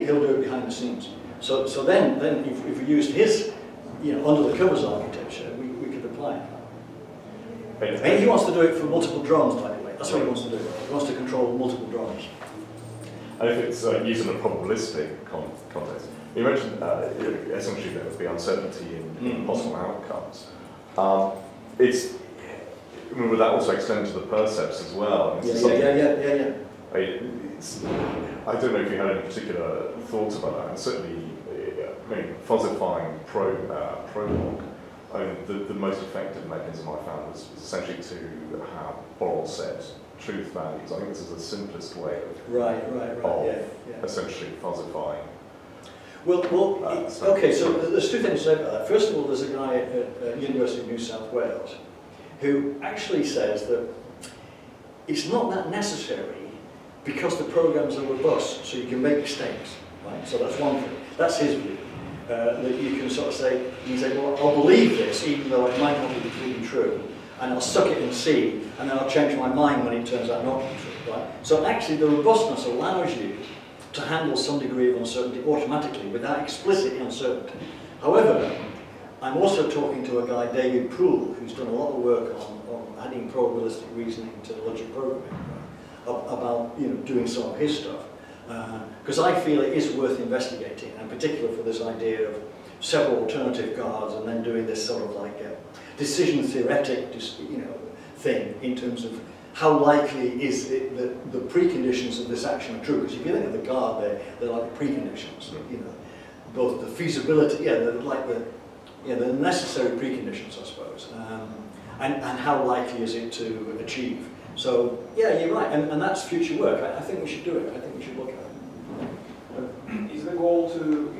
he'll do it behind the scenes. So then if we used his, under the covers architecture, we could apply it. And he wants to do it for multiple drones, by the way. That's what he wants to do. He wants to control multiple drones. And if it's used in a probabilistic context, you mentioned essentially there would be uncertainty in possible outcomes. Would that also extend to the percepts as well? Yeah. I don't know if you had any particular thoughts about that, and certainly, fuzzifying Prolog, the most effective mechanism I found was essentially to have borel set truth values. I think this is the simplest way of essentially fuzzifying. Well, okay, so there's two things to say about that. First of all, there's a guy at University of New South Wales who actually says that it's not that necessary because the programs are robust, so you can make mistakes, right? So that's one thing. That's his view. That you can sort of say, well, I'll believe this, even though it might not be completely true, and I'll suck it and see, and then I'll change my mind when it turns out not to be true, right? So actually, the robustness allows you to handle some degree of uncertainty automatically without explicit uncertainty. However, I'm also talking to a guy, David Poole, who's done a lot of work on adding probabilistic reasoning to logic programming, about doing some of his stuff. Because I feel it is worth investigating, and particularly for this idea of several alternative guards and then doing this sort of like decision theoretic thing in terms of how likely is it that the preconditions of this action are true. Because if you think of the guard, they're like preconditions, both the feasibility, the necessary preconditions, I suppose, and how likely is it to achieve. So, yeah, you're right, and that's future work. I think we should do it. I think we should look at it. Is the goal to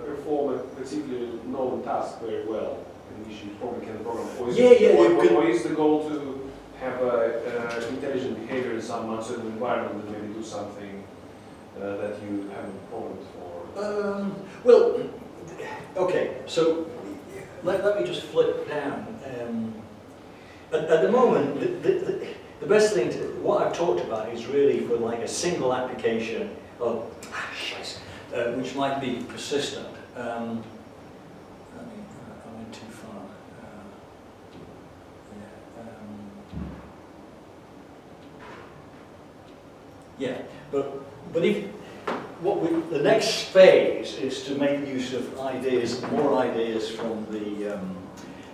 perform a particularly known task very well, and which you probably can program? Or is the goal to have intelligent behavior in some uncertain environment and maybe do something that you haven't programmed for? Well, okay, so let me just flip down. At the moment, the best thing, what I've talked about is really for like a single application of, which might be persistent. I went too far. But if the next phase is to make use of more ideas from the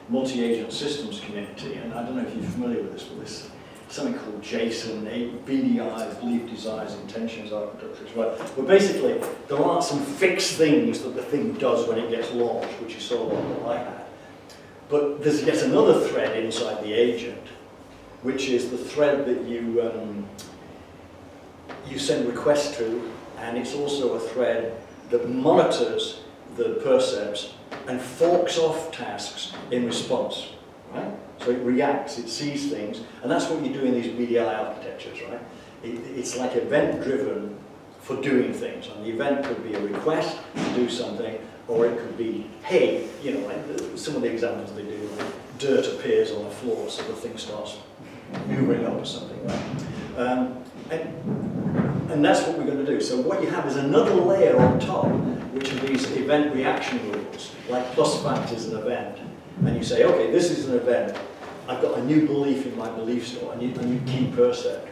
multi-agent systems community, and I don't know if you're familiar with this, but there's something called JSON, BDI, belief, desires, intentions, architecture as well. But basically, there aren't some fixed things that the thing does when it gets launched, which is sort of what I had. But there's yet another thread inside the agent, which is the thread that you send requests to, and it's also a thread that monitors the percepts and forks off tasks in response, right? So it reacts, it sees things, and that's what you do in these BDI architectures, right? It's like event-driven for doing things, and the event could be a request to do something, or it could be, hey, like some of the examples they do, like dirt appears on the floor, so the thing starts moving up or something, right? And that's what we're going to do. So what you have is another layer on top, which are these event reaction rules, like plus factors an event. And you say, okay, this is an event. I've got a new belief in my belief store, a new key percept.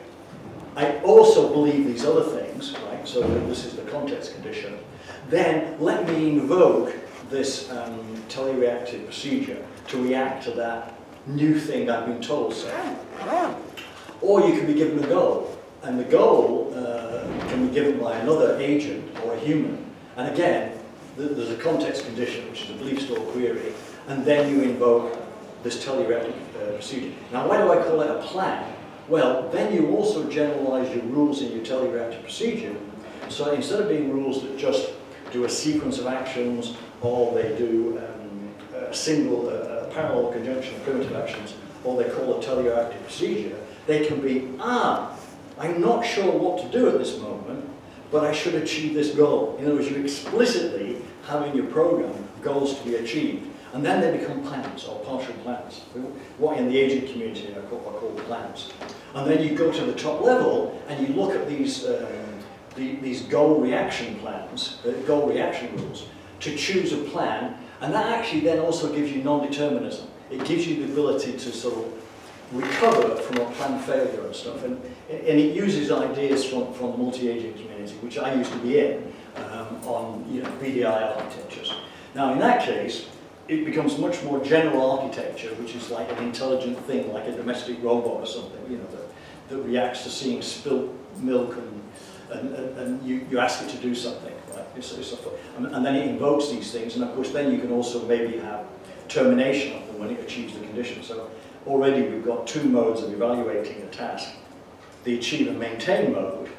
I also believe these other things, right? So this is the context condition. Then let me invoke this telereactive procedure to react to that new thing I've been told. So. Or you can be given a goal. And the goal can be given by another agent or a human. And again, there's a context condition, which is a belief store query, and then you invoke this telereactive procedure. Now, why do I call it a plan? Well, then you also generalize your rules in your telereactive procedure. So instead of being rules that just do a sequence of actions, or they do a parallel conjunction of primitive actions, or they call a telereactive procedure, they can be, I'm not sure what to do at this moment, but I should achieve this goal. In other words, you explicitly have in your program goals to be achieved, and then they become plans or partial plans. What in the agent community are called plans. And then you go to the top level and you look at these these goal reaction plans, goal reaction rules, to choose a plan, and that actually then also gives you non-determinism. It gives you the ability to sort of recover from a plan failure and stuff, and it uses ideas from the multi-agent community, which I used to be in, on VDI architectures. Now in that case, it becomes much more general architecture, which is like an intelligent thing, like a domestic robot or something, that reacts to seeing spilt milk, and you ask it to do something, right? And then it invokes these things, and of course then you can also maybe have termination of them when it achieves the condition. So already we've got two modes of evaluating a task: the achieve and maintain mode,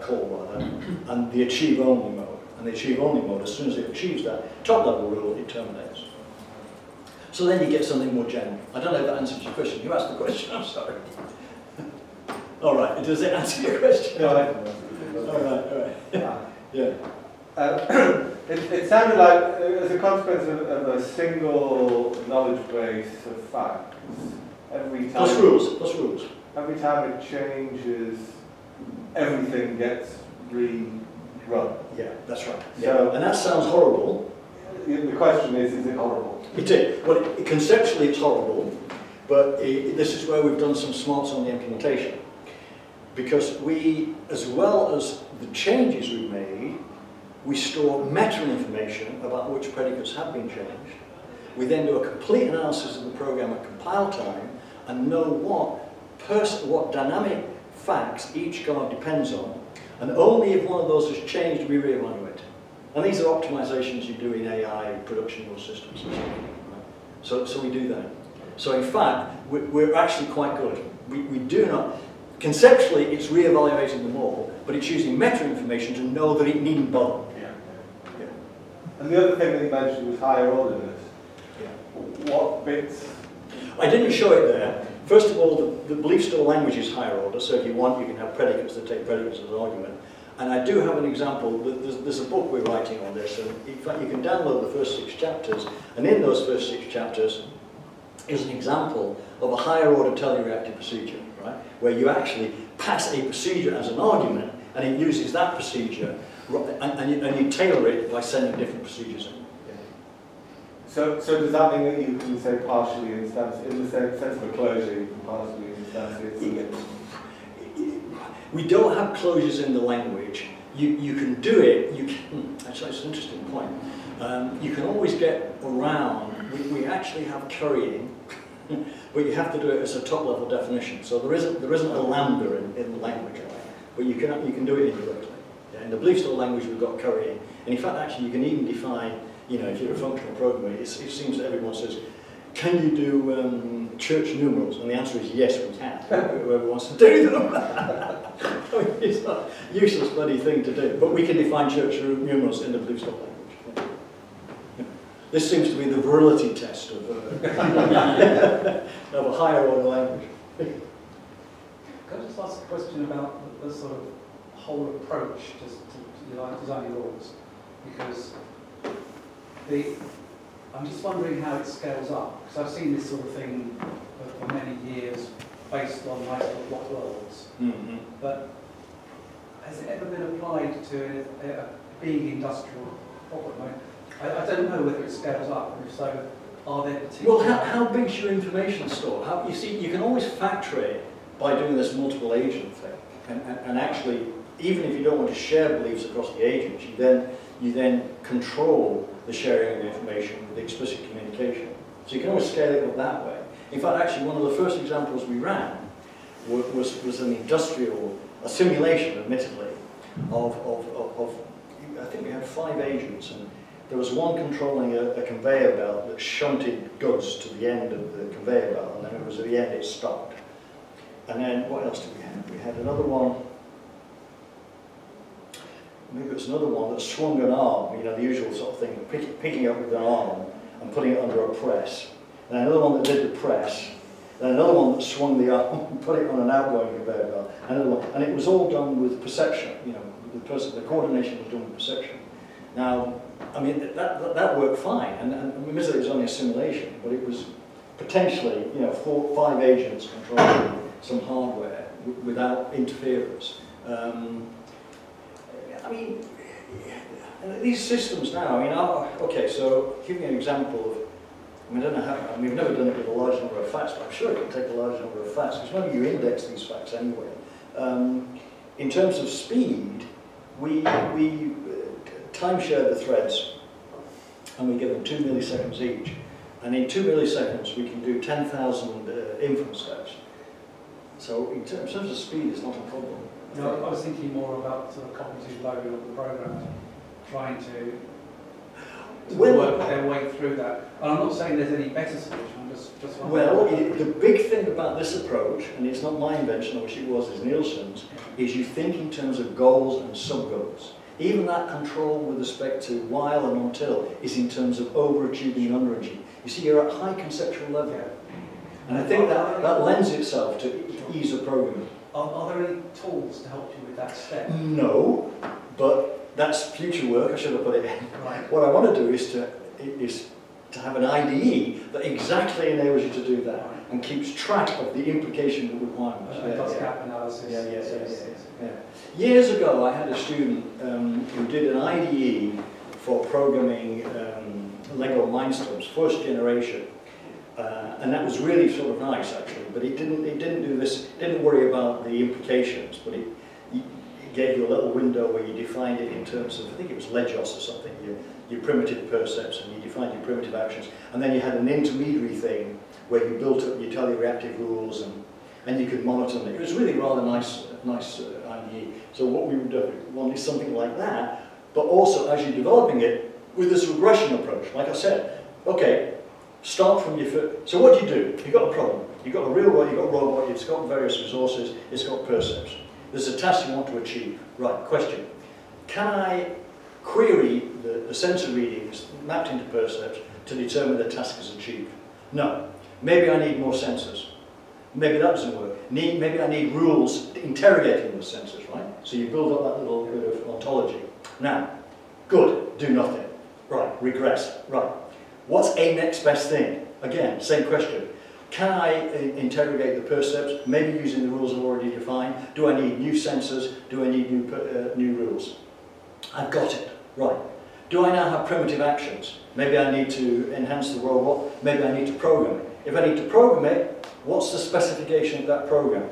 call rather, and the achieve only mode. And the achieve only mode, as soon as it achieves that top level rule, it terminates. So then you get something more general. I don't know if that answers your question. You asked the question, I'm sorry. All right, does it answer your question? No, all right. Yeah. It sounded like, as a consequence of a single knowledge base of facts, every time... Plus rules. Every time it changes, everything gets rerun. Yeah, that's right. So, and that sounds horrible. The question is it horrible? It is. Well, conceptually it's horrible, but this is where we've done some smarts on the implementation. Because we, as well as the changes we've made, we store meta-information about which predicates have been changed. We then do a complete analysis of the program at compile time and know what dynamic facts each guard depends on, and only if one of those has changed we re-evaluate. And these are optimizations you do in AI production or systems. So we do that. So in fact, we're actually quite good. We do not... Conceptually, it's re-evaluating them all, but it's using meta-information to know that it needn't bother. Yeah. And the other thing that you mentioned was higher orderness. Yeah. What bits? I didn't show it there. First of all, the belief store language is higher order, so if you want, you can have predicates that take predicates as an argument. And I do have an example. There's a book we're writing on this, and in fact, you can download the first 6 chapters, and in those first 6 chapters is an example of a higher order telereactive procedure, right? Where you actually pass a procedure as an argument, and it uses that procedure, and you tailor it by sending different procedures in. Yeah. So does that mean that you can say partially instance, in the sense of a closure, you can partially instance it? We don't have closures in the language. You can do it. Actually, it's an interesting point. You can always get around. We actually have currying, but you have to do it as a top-level definition. So there isn't a lambda in the language, but you can do it indirectly. Yeah, in the belief store language, we've got currying, and in fact, actually, you can even define. If you're a functional programmer, it seems that everyone says, "Can you do church numerals?" And the answer is yes, we can. Whoever wants to do them. I mean, it's not a useless bloody thing to do, but we can define church numerals in the belief store language. This seems to be the virility test of a higher order language. Can I just ask a question about the sort of whole approach to designing rules? Because I'm just wondering how it scales up. Because I've seen this sort of thing for many years based on my sort of block worlds. Mm-hmm. But has it ever been applied to a big industrial problem? I don't know whether it scales up, and if so, are there particular... Well, how big's your information store? You see, you can always factor it by doing this multiple agent thing. And actually, even if you don't want to share beliefs across the agents, you then control the sharing of the information with explicit communication. So you can always scale it up that way. In fact, actually, one of the first examples we ran was an industrial, a simulation, admittedly, of I think we had 5 agents, and there was one controlling a conveyor belt that shunted goods to the end of the conveyor belt, and then it was at the end it stopped. And then what else did we have? We had another one. Maybe it was another one that swung an arm, the usual sort of thing, picking up with an arm and putting it under a press. And another one that did the press. And another one that swung the arm and put it on an outgoing conveyor belt. Another one, and it was all done with perception. The coordination was done with perception. Now, I mean, that worked fine, and admittedly it was only a simulation, but it was potentially, 5 agents controlling some hardware without interference. mean, these systems now, I mean, okay, so give me an example of, I mean, I don't know how, I mean, we've never done it with a large number of facts, but I'm sure it can take a large number of facts, because maybe you index these facts anyway. In terms of speed, we timeshare the threads, and we give them 2 milliseconds each. And in 2 milliseconds, we can do 10,000 inference steps. So in terms of speed, it's not a problem. No, I was thinking more about sort of cognitive loading of the program, trying to work their way through that. And I'm not saying there's any better solution, I'm just well, the big thing about this approach, and it's not my invention, I wish it was, it's Nielsen's, is you think in terms of goals and sub-goals. Even that control with respect to while and until is in terms of overachieving and underachieving. You see, you're at high conceptual level. Yeah. And I think that lends itself to ease of programming. Are there any tools to help you with that step? No, but that's future work, I should have put it in. Right. What I want to do is to have an IDE that exactly enables you to do that and keeps track of the implication of requirements. Does gap analysis. Yeah. Years ago, I had a student who did an IDE for programming Lego Mindstorms, first generation, and that was really sort of nice actually. But it didn't do this. Didn't worry about the implications, but it gave you a little window where you defined it in terms of, I think it was Legos or something, your primitive percepts, and you defined your primitive actions. And then you had an intermediary thing where you built up your telereactive rules and you could monitor them. It was really rather nice IDE. So what we would want is something like that, but also as you're developing it with this regression approach. Like I said, okay, start from your first. So what do? You've got a problem. You've got a real world, you've got a robot, it's got various resources, it's got percepts. There's a task you want to achieve. Right, question. Can I query the sensor readings mapped into percepts to determine the task is achieved? No. Maybe I need more sensors. Maybe that doesn't work. Maybe I need rules interrogating those sensors, right? So you build up that little bit of ontology. Now, good, do nothing. Right, regress. Right. What's a next best thing? Again, same question. Can I interrogate the percepts, maybe using the rules I've already defined? Do I need new sensors? Do I need new rules? I've got it. Right. Do I now have primitive actions? Maybe I need to enhance the robot. Maybe I need to program it. If I need to program it, what's the specification of that program?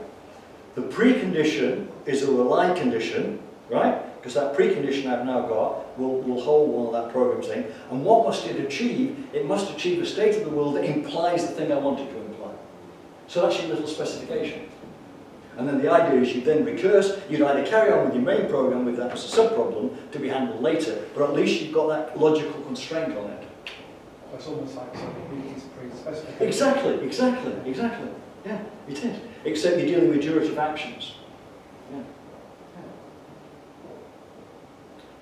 The precondition is a rely condition, right? Because that precondition I've now got will hold one of that program's thing. And what must it achieve? It must achieve a state of the world that implies the thing I want it to imply. So that's your little specification. And then the idea is you then recurse, you'd either carry on with your main program with that as a sub-problem to be handled later, but at least you've got that logical constraint on it. It's almost like something needs pre-specification. Exactly. Yeah, it is. Except you're dealing with durative actions. Yeah.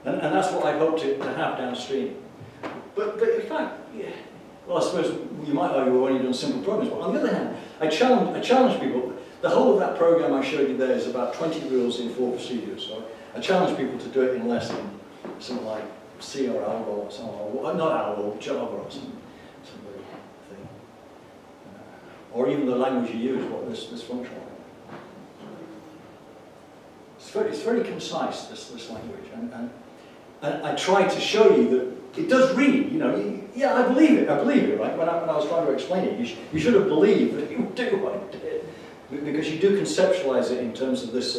And that's what I hope to have downstream. But in fact, yeah, well, I suppose you might argue we've only done simple programs, but on the other hand, I challenge people. The whole of that program I showed you there is about 20 rules in 4 procedures. So I challenge people to do it in less than something like C or Algol or something, or not Algol, Java or some thing. Or even the language you use, what this function like. It's very concise, this language, and I try to show you that it does read, you know, yeah, I believe it, right? When I was trying to explain it, you should have believed that you would do what it did. Because you do conceptualize it in terms of this,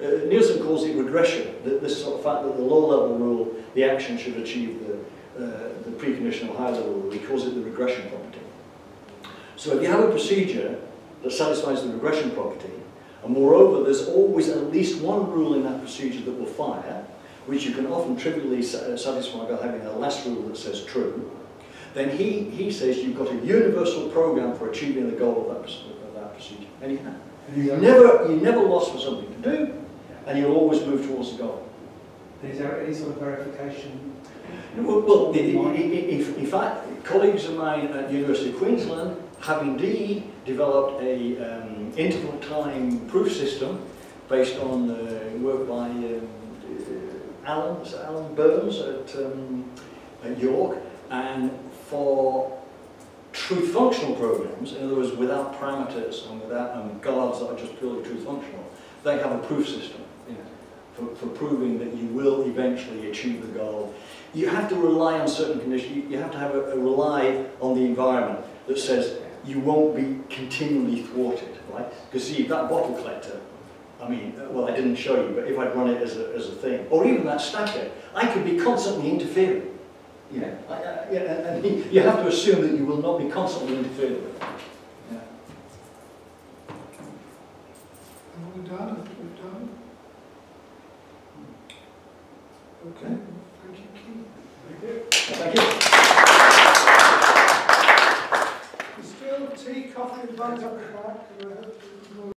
Nielsen calls it regression, this sort of fact that the low-level rule, the action should achieve the precondition of high-level rule. He calls it the regression property. So if you have a procedure that satisfies the regression property, and moreover, there's always at least one rule in that procedure that will fire, which you can often trivially satisfy by having a last rule that says true, then he says you've got a universal program for achieving the goal of that procedure. And you never lost for something to do, and you'll always move towards the goal. Is there any sort of verification? Well, in fact, colleagues of mine at University of Queensland have indeed developed a interval time proof system based on work by Alan Burns at York, and for truth functional programs, in other words, without parameters and without guards that are just purely truth functional, they have a proof system for proving that you will eventually achieve the goal. You have to rely on certain conditions. You have to have a rely on the environment that says you won't be continually thwarted, right? Because see, that bottle collector, I mean, well, I didn't show you, but if I'd run it as a thing, or even that stacker, I could be constantly interfering. You know, and you have to assume that you will not be constantly interfering with. Yeah. Are we done? We're done? Okay. Thank you, Keith. Thank you.